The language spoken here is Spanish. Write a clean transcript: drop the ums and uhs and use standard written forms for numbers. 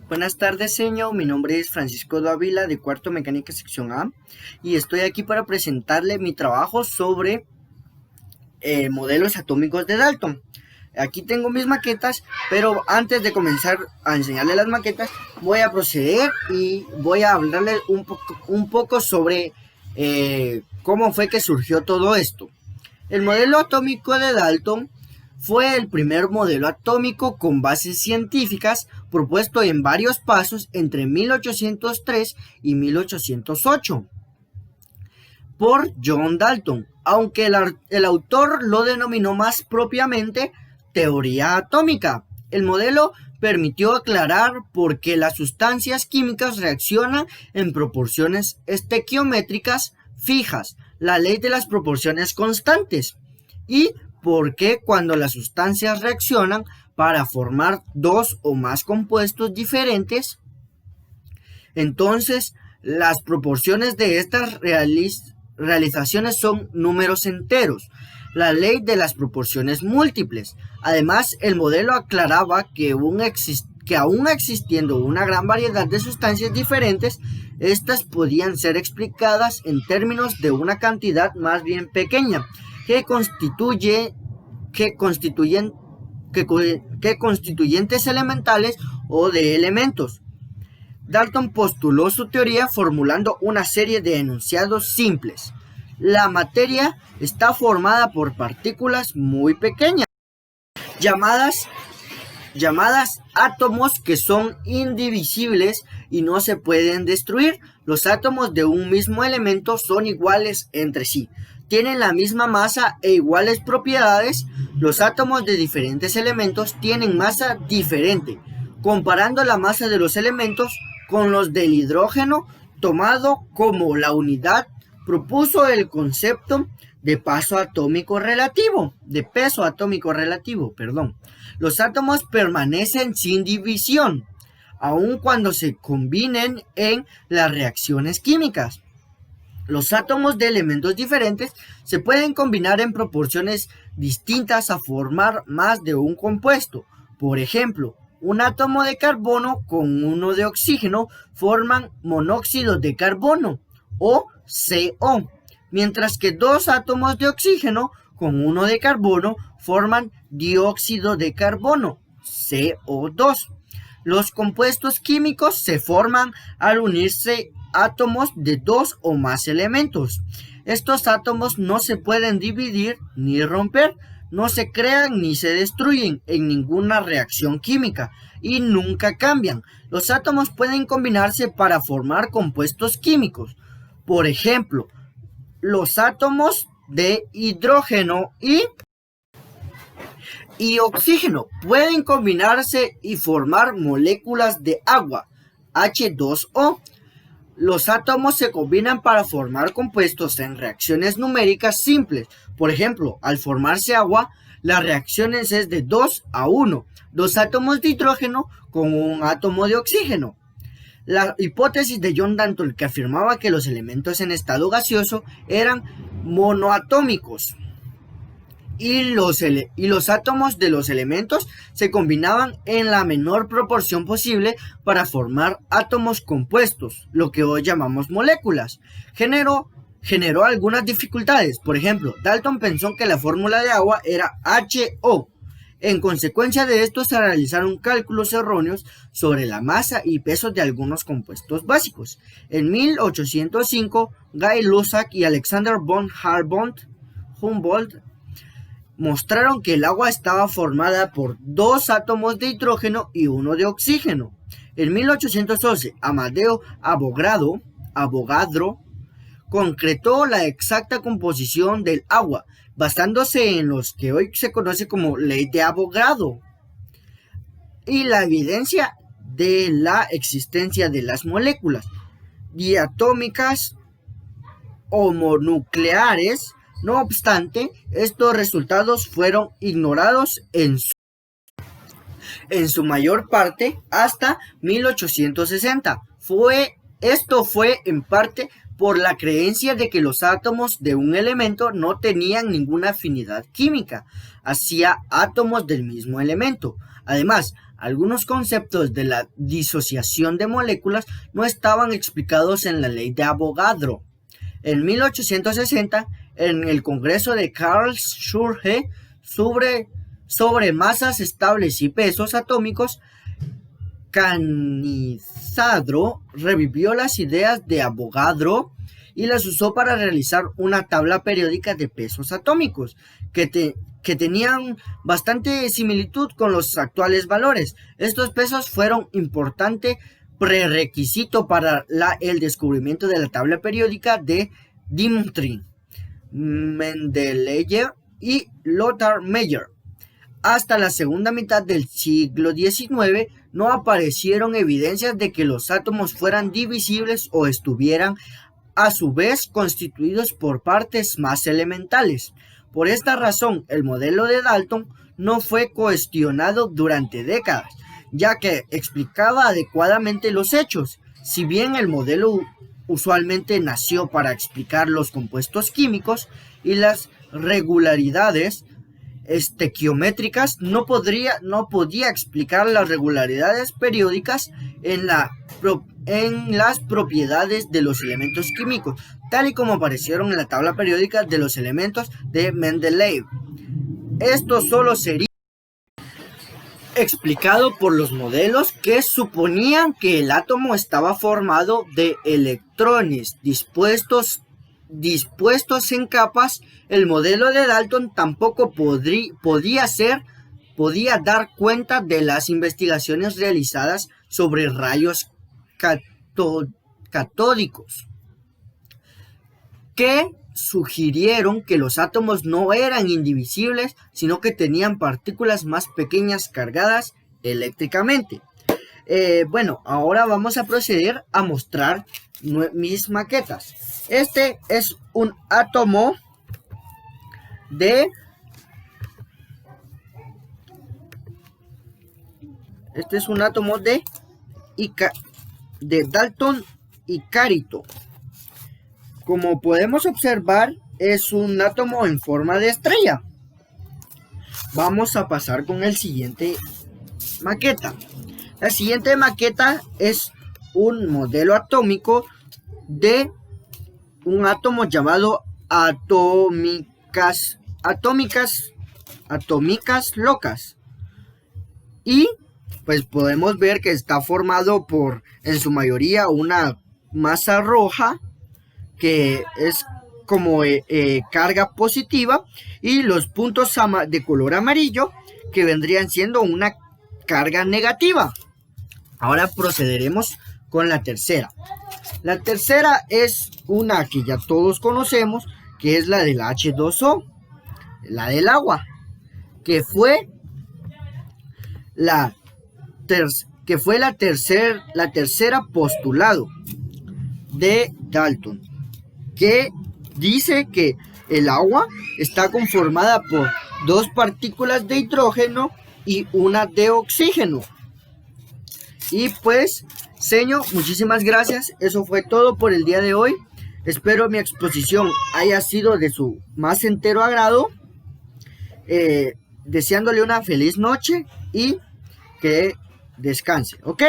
Buenas tardes, señor. Mi nombre es Francisco Dávila de Cuarto Mecánica Sección A y estoy aquí para presentarle mi trabajo sobre modelos atómicos de Dalton. Aquí tengo mis maquetas, pero antes de comenzar a enseñarle las maquetas, voy a proceder y voy a hablarle un poco sobre cómo fue que surgió todo esto. El modelo atómico de Dalton fue el primer modelo atómico con bases científicas propuesto en varios pasos entre 1803 y 1808 por John Dalton, aunque el autor lo denominó más propiamente teoría atómica. El modelo permitió aclarar por qué las sustancias químicas reaccionan en proporciones estequiométricas fijas, la ley de las proporciones constantes, y por qué cuando las sustancias reaccionan para formar dos o más compuestos diferentes, entonces las proporciones de estas realizaciones son números enteros, la ley de las proporciones múltiples. Además, el modelo aclaraba que aún existiendo una gran variedad de sustancias diferentes, estas podían ser explicadas en términos de una cantidad más bien pequeña, que constituyentes elementales o de elementos. Dalton postuló su teoría formulando una serie de enunciados simples. La materia está formada por partículas muy pequeñas, llamadas átomos, que son indivisibles y no se pueden destruir. Los átomos de un mismo elemento son iguales entre sí, tienen la misma masa e iguales propiedades. Los átomos de diferentes elementos tienen masa diferente. Comparando la masa de los elementos con los del hidrógeno, tomado como la unidad, propuso el concepto de peso atómico relativo. Los átomos permanecen sin división, aun cuando se combinen en las reacciones químicas. Los átomos de elementos diferentes se pueden combinar en proporciones distintas a formar más de un compuesto. Por ejemplo, un átomo de carbono con uno de oxígeno forman monóxido de carbono o CO, mientras que dos átomos de oxígeno con uno de carbono forman dióxido de carbono, CO2. Los compuestos químicos se forman al unirse átomos de dos o más elementos. Estos átomos no se pueden dividir ni romper, no se crean ni se destruyen en ninguna reacción química y nunca cambian. Los átomos pueden combinarse para formar compuestos químicos. Por ejemplo, los átomos de hidrógeno y oxígeno pueden combinarse y formar moléculas de agua, H2O. Los átomos se combinan para formar compuestos en reacciones numéricas simples. Por ejemplo, al formarse agua, las reacciones es de 2 a 1, dos átomos de hidrógeno con un átomo de oxígeno. La hipótesis de John Dalton, que afirmaba que los elementos en estado gaseoso eran monoatómicos y los átomos de los elementos se combinaban en la menor proporción posible para formar átomos compuestos, lo que hoy llamamos moléculas, generó algunas dificultades. Por ejemplo, Dalton pensó que la fórmula de agua era HO. En consecuencia de esto, se realizaron cálculos erróneos sobre la masa y peso de algunos compuestos básicos. En 1805, Guy Lussac y Alexander von Humboldt mostraron que el agua estaba formada por dos átomos de hidrógeno y uno de oxígeno. En 1811, Amadeo Avogadro concretó la exacta composición del agua, basándose en los que hoy se conoce como ley de Avogadro y la evidencia de la existencia de las moléculas diatómicas homonucleares. No obstante, estos resultados fueron ignorados en su mayor parte hasta 1860. Esto fue en parte por la creencia de que los átomos de un elemento no tenían ninguna afinidad química hacia átomos del mismo elemento. Además, Algunos conceptos de la disociación de moléculas no estaban explicados en la ley de Avogadro. En 1860, en el Congreso de Karlsruhe sobre masas estables y pesos atómicos, Canizaro revivió las ideas de Avogadro y las usó para realizar una tabla periódica de pesos atómicos que tenían bastante similitud con los actuales valores. Estos pesos fueron importante prerequisito para el descubrimiento de la tabla periódica de Dmitri Mendeleev y Lothar Meyer. Hasta la segunda mitad del siglo XIX no aparecieron evidencias de que los átomos fueran divisibles o estuvieran a su vez constituidos por partes más elementales. Por esta razón, el modelo de Dalton no fue cuestionado durante décadas, ya que explicaba adecuadamente los hechos. Si bien el modelo usualmente nació para explicar los compuestos químicos y las regularidades estequiométricas, no podía explicar las regularidades periódicas en las propiedades de los elementos químicos, tal y como aparecieron en la tabla periódica de los elementos de Mendeleev. Esto solo sería explicado por los modelos que suponían que el átomo estaba formado de electrones dispuestos en capas. El modelo de Dalton tampoco podía dar cuenta de las investigaciones realizadas sobre rayos catódicos, que sugirieron que los átomos no eran indivisibles, sino que tenían partículas más pequeñas cargadas eléctricamente. Bueno, ahora vamos a proceder a mostrar mis maquetas. Este es un átomo de Dalton y Carito. Como podemos observar, es un átomo en forma de estrella. Vamos a pasar con el siguiente maqueta. La siguiente maqueta es un modelo atómico de un átomo llamado atómicas locas. Y pues podemos ver que está formado por, en su mayoría, una masa roja que es como carga positiva, y los puntos de color amarillo que vendrían siendo una carga negativa. Ahora procederemos con la tercera. La tercera es una que ya todos conocemos, que es la del H2O, la del agua, que fue la tercera postulado de Dalton, que dice que el agua está conformada por 2 partículas de hidrógeno y una de oxígeno. Y pues, señor, muchísimas gracias. Eso fue todo por el día de hoy. Espero mi exposición haya sido de su más entero agrado. Deseándole una feliz noche y que descanse, ¿ok?